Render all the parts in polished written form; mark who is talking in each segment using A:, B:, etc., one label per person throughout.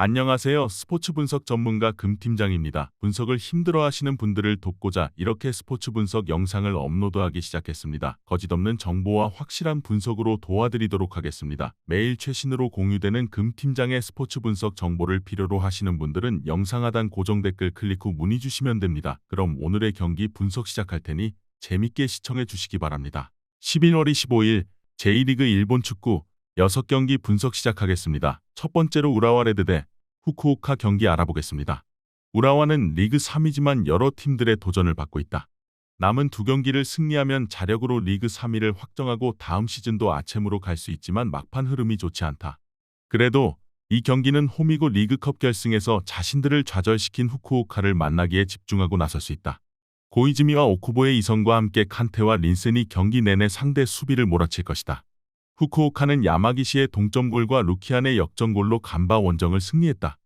A: 안녕하세요. 스포츠 분석 전문가 금팀장입니다. 분석을 힘들어하시는 분들을 돕고자 이렇게 스포츠 분석 영상을 업로드하기 시작했습니다. 거짓없는 정보와 확실한 분석으로 도와드리도록 하겠습니다. 매일 최신으로 공유되는 금팀장의 스포츠 분석 정보를 필요로 하시는 분들은 영상 하단 고정 댓글 클릭 후 문의 주시면 됩니다. 그럼 오늘의 경기 분석 시작할 테니 재밌게 시청해 주시기 바랍니다. 11월 25일 J리그 일본 축구 6경기 분석 시작하겠습니다. 첫 번째로 우라와 레드 대 후쿠오카 경기 알아보겠습니다. 우라와는 리그 3위지만 여러 팀들의 도전을 받고 있다. 남은 2경기를 승리하면 자력으로 리그 3위를 확정하고 다음 시즌도 아챔으로 갈 수 있지만 막판 흐름이 좋지 않다. 그래도 이 경기는 홈이고 리그컵 결승에서 자신들을 좌절시킨 후쿠오카를 만나기에 집중하고 나설 수 있다. 고이즈미와 오쿠보의 이선과 함께 칸테와 린센이 경기 내내 상대 수비를 몰아칠 것이다. 후쿠오카는 야마기시의 동점골과 루키안의 역전골로 간바 원정을 승리했다.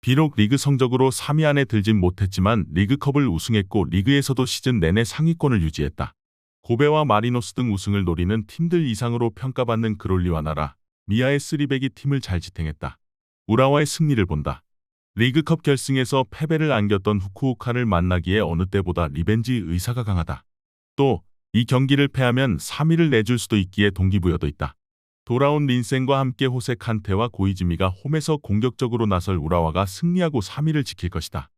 A: 비록 리그 성적으로 3위 안에 들진 못했지만 리그컵을 우승했고 리그에서도 시즌 내내 상위권을 유지했다. 고베와 마리노스 등 우승을 노리는 팀들 이상으로 평가받는 그롤리와 나라, 미아의 쓰리백이 팀을 잘 지탱했다. 우라와의 승리를 본다. 리그컵 결승에서 패배를 안겼던 후쿠오카를 만나기에 어느 때보다 리벤지 의사가 강하다. 또 이 경기를 패하면 3위를 내줄 수도 있기에 동기부여도 있다. 돌아온 린센과 함께 호세 칸테와 고이즈미가 홈에서 공격적으로 나설 우라와가 승리하고 3위를 지킬 것이다.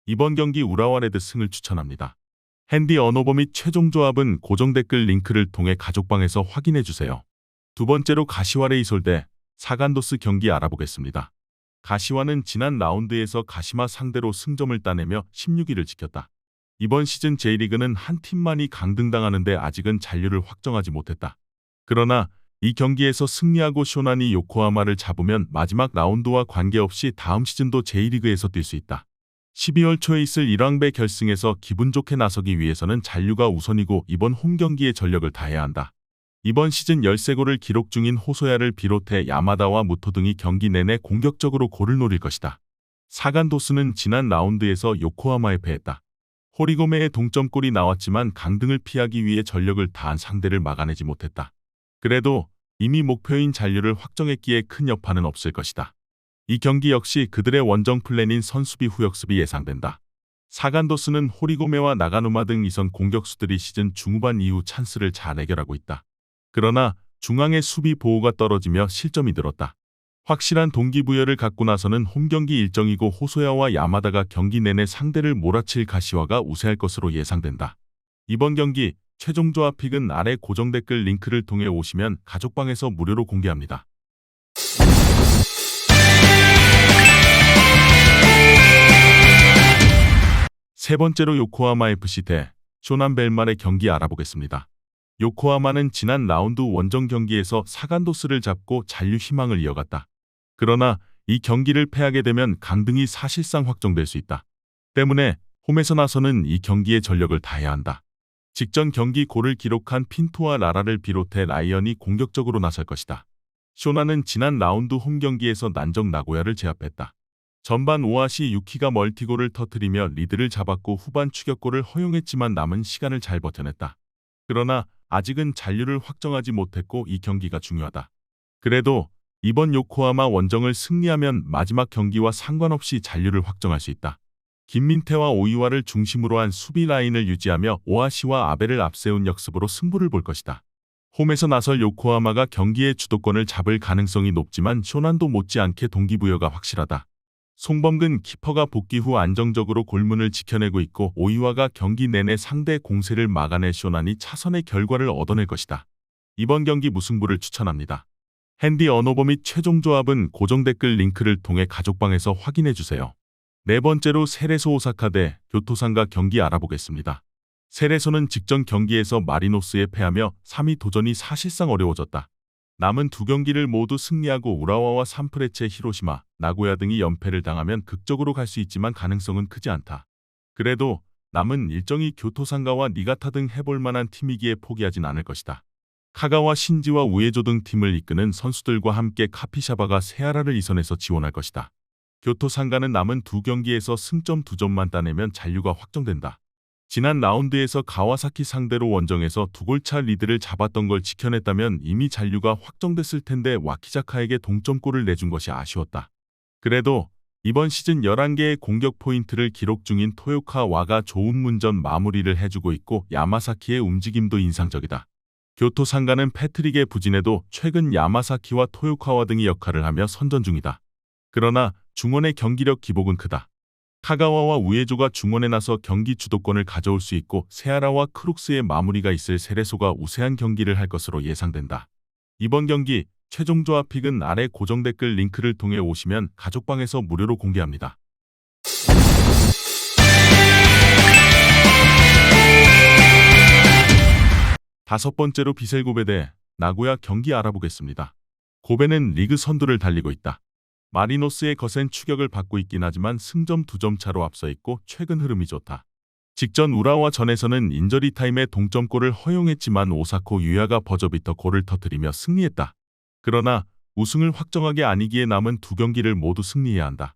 A: 이번 경기 우라와 레드 승을 추천합니다. 핸디 언어버 및 최종 조합은 고정 댓글 링크를 통해 가족방에서 확인해주세요. 두 번째로 가시와 레이솔 대 사간도스 경기 알아보겠습니다. 가시와는 지난 라운드에서 가시마 상대로 승점을 따내며 16위를 지켰다. 이번 시즌 J리그는 한 팀만이 강등당하는데 아직은 잔류를 확정하지 못했다. 그러나 이 경기에서 승리하고 쇼나니 요코하마를 잡으면 마지막 라운드와 관계없이 다음 시즌도 J리그에서 뛸 수 있다. 12월 초에 있을 1왕배 결승에서 기분 좋게 나서기 위해서는 잔류가 우선이고 이번 홈 경기에 전력을 다해야 한다. 이번 시즌 13골을 기록 중인 호소야를 비롯해 야마다와 무토 등이 경기 내내 공격적으로 골을 노릴 것이다. 사간도스는 지난 라운드에서 요코하마에 패했다. 호리고메의 동점골이 나왔지만 강등을 피하기 위해 전력을 다한 상대를 막아내지 못했다. 그래도 이미 목표인 잔류를 확정했기에 큰 여파는 없을 것이다. 이 경기 역시 그들의 원정 플랜인 선수비 후역습이 예상된다. 사간도스는 호리고메와 나가누마 등 이선 공격수들이 시즌 중후반 이후 찬스를 잘 해결하고 있다. 그러나 중앙의 수비 보호가 떨어지며 실점이 늘었다. 확실한 동기부여를 갖고 나서는 홈경기 일정이고 호소야와 야마다가 경기 내내 상대를 몰아칠 가시와가 우세할 것으로 예상된다. 이번 경기 최종 조합 픽은 아래 고정 댓글 링크를 통해 오시면 가족방에서 무료로 공개합니다. 세 번째로 요코하마 FC 대 쇼난 벨말의 경기 알아보겠습니다. 요코하마는 지난 라운드 원정 경기에서 사간도스를 잡고 잔류 희망을 이어갔다. 그러나 이 경기를 패하게 되면 강등이 사실상 확정될 수 있다. 때문에 홈에서 나서는 이 경기에 전력을 다해야 한다. 직전 경기 골을 기록한 핀토와 라라를 비롯해 라이언이 공격적으로 나설 것이다. 쇼나는 지난 라운드 홈 경기에서 난적 나고야를 제압했다. 전반 오아시 유키가 멀티골을 터뜨리며 리드를 잡았고 후반 추격골을 허용했지만 남은 시간을 잘 버텨냈다. 그러나 아직은 잔류를 확정하지 못했고 이 경기가 중요하다. 그래도 이번 요코하마 원정을 승리하면 마지막 경기와 상관없이 잔류를 확정할 수 있다. 김민태와 오이와를 중심으로 한 수비 라인을 유지하며 오아시와 아베를 앞세운 역습으로 승부를 볼 것이다. 홈에서 나설 요코하마가 경기의 주도권을 잡을 가능성이 높지만 쇼난도 못지않게 동기부여가 확실하다. 송범근 키퍼가 복귀 후 안정적으로 골문을 지켜내고 있고 오이와가 경기 내내 상대 공세를 막아낼 쇼난이 차선의 결과를 얻어낼 것이다. 이번 경기 무승부를 추천합니다. 핸디 언어버 및 최종 조합은 고정 댓글 링크를 통해 가족방에서 확인해주세요. 네 번째로 세레소 오사카 대 교토상가 경기 알아보겠습니다. 세레소는 직전 경기에서 마리노스에 패하며 3위 도전이 사실상 어려워졌다. 남은 2경기를 모두 승리하고 우라와와 산프레체 히로시마, 나고야 등이 연패를 당하면 극적으로 갈 수 있지만 가능성은 크지 않다. 그래도 남은 일정이 교토상가와 니가타 등 해볼 만한 팀이기에 포기하진 않을 것이다. 카가와 신지와 우에조 등 팀을 이끄는 선수들과 함께 카피샤바가 세아라를 이선해서 지원할 것이다. 교토상가는 남은 2경기에서 승점 2점만 따내면 잔류가 확정된다. 지난 라운드에서 가와사키 상대로 원정에서 2골차 리드를 잡았던 걸 지켜냈다면 이미 잔류가 확정됐을 텐데 와키자카에게 동점골을 내준 것이 아쉬웠다. 그래도 이번 시즌 11개의 공격 포인트를 기록 중인 토요카 와가 좋은 문전 마무리를 해주고 있고 야마사키의 움직임도 인상적이다. 교토 상가는 패트릭의 부진에도 최근 야마사키와 토요카와 등이 역할을 하며 선전 중이다. 그러나 중원의 경기력 기복은 크다. 카가와와 우에조가 중원에 나서 경기 주도권을 가져올 수 있고 세아라와 크룩스의 마무리가 있을 세레소가 우세한 경기를 할 것으로 예상된다. 이번 경기 최종 조합 픽은 아래 고정 댓글 링크를 통해 오시면 가족방에서 무료로 공개합니다. 다섯 번째로 비셀고베 대 나고야 경기 알아보겠습니다. 고베는 리그 선두를 달리고 있다. 마리노스의 거센 추격을 받고 있긴 하지만 승점 2점 차로 앞서 있고 최근 흐름이 좋다. 직전 우라와 전에서는 인저리 타임에 동점골을 허용했지만 오사코 유야가 버저비터 골을 터뜨리며 승리했다. 그러나 우승을 확정하게 아니기에 남은 두 경기를 모두 승리해야 한다.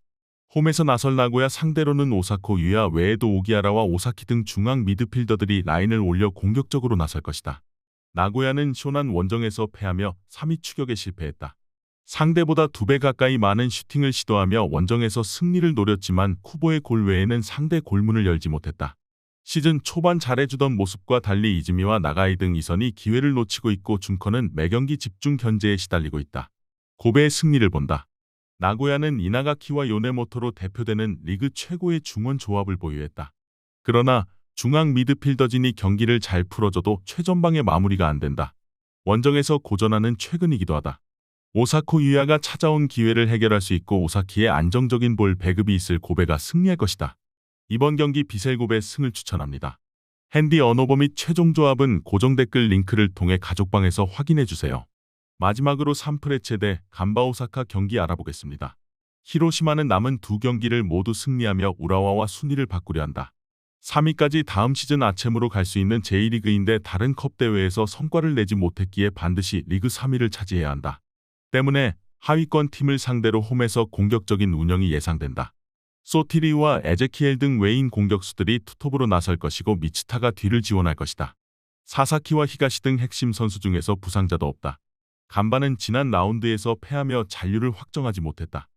A: 홈에서 나설 나고야 상대로는 오사코 유야 외에도 오기하라와 오사키 등 중앙 미드필더들이 라인을 올려 공격적으로 나설 것이다. 나고야는 쇼난 원정에서 패하며 3위 추격에 실패했다. 상대보다 2배 가까이 많은 슈팅을 시도하며 원정에서 승리를 노렸지만 쿠보의 골 외에는 상대 골문을 열지 못했다. 시즌 초반 잘해주던 모습과 달리 이즈미와 나가이 등 이선이 기회를 놓치고 있고 준커는 매경기 집중 견제에 시달리고 있다. 고베의 승리를 본다. 나고야는 이나가키와 요네모토로 대표되는 리그 최고의 중원 조합을 보유했다. 그러나 중앙 미드필더진이 경기를 잘 풀어줘도 최전방의 마무리가 안 된다. 원정에서 고전하는 최근이기도 하다. 오사코 유야가 찾아온 기회를 해결할 수 있고 오사키의 안정적인 볼 배급이 있을 고베가 승리할 것이다. 이번 경기 비셀고베 승을 추천합니다. 핸디 언오버 및 최종 조합은 고정 댓글 링크를 통해 가족방에서 확인해주세요. 마지막으로 산프레체 대 간바오사카 경기 알아보겠습니다. 히로시마는 남은 두 경기를 모두 승리하며 우라와와 순위를 바꾸려 한다. 3위까지 다음 시즌 아챔으로 갈 수 있는 제1리그인데 다른 컵 대회에서 성과를 내지 못했기에 반드시 리그 3위를 차지해야 한다. 때문에 하위권 팀을 상대로 홈에서 공격적인 운영이 예상된다. 소티리와 에제키엘 등 외인 공격수들이 투톱으로 나설 것이고 미츠타가 뒤를 지원할 것이다. 사사키와 히가시 등 핵심 선수 중에서 부상자도 없다. 간바는 지난 라운드에서 패하며 잔류를 확정하지 못했다.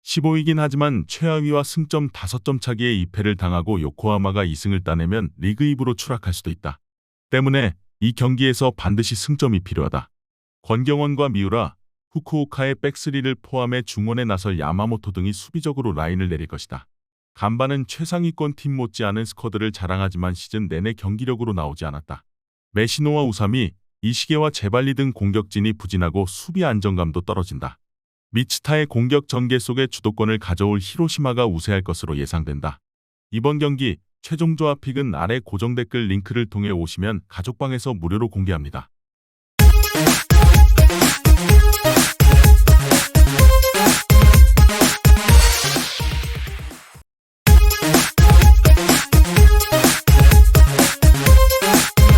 A: 15위긴 하지만 최하위와 승점 5점 차기의 2패를 당하고 요코하마가 2승을 따내면 리그 2부로 추락할 수도 있다. 때문에 이 경기에서 반드시 승점이 필요하다. 권경원과 미우라, 후쿠오카의 백스리를 포함해 중원에 나설 야마모토 등이 수비적으로 라인을 내릴 것이다. 간바는 최상위권 팀 못지않은 스쿼드를 자랑하지만 시즌 내내 경기력으로 나오지 않았다. 메시노와 우사미, 이시게와 제발리 등 공격진이 부진하고 수비 안정감도 떨어진다. 미츠타의 공격 전개 속에 주도권을 가져올 히로시마가 우세할 것으로 예상된다. 이번 경기 최종 조합 픽은 아래 고정 댓글 링크를 통해 오시면 가족방에서 무료로 공개합니다.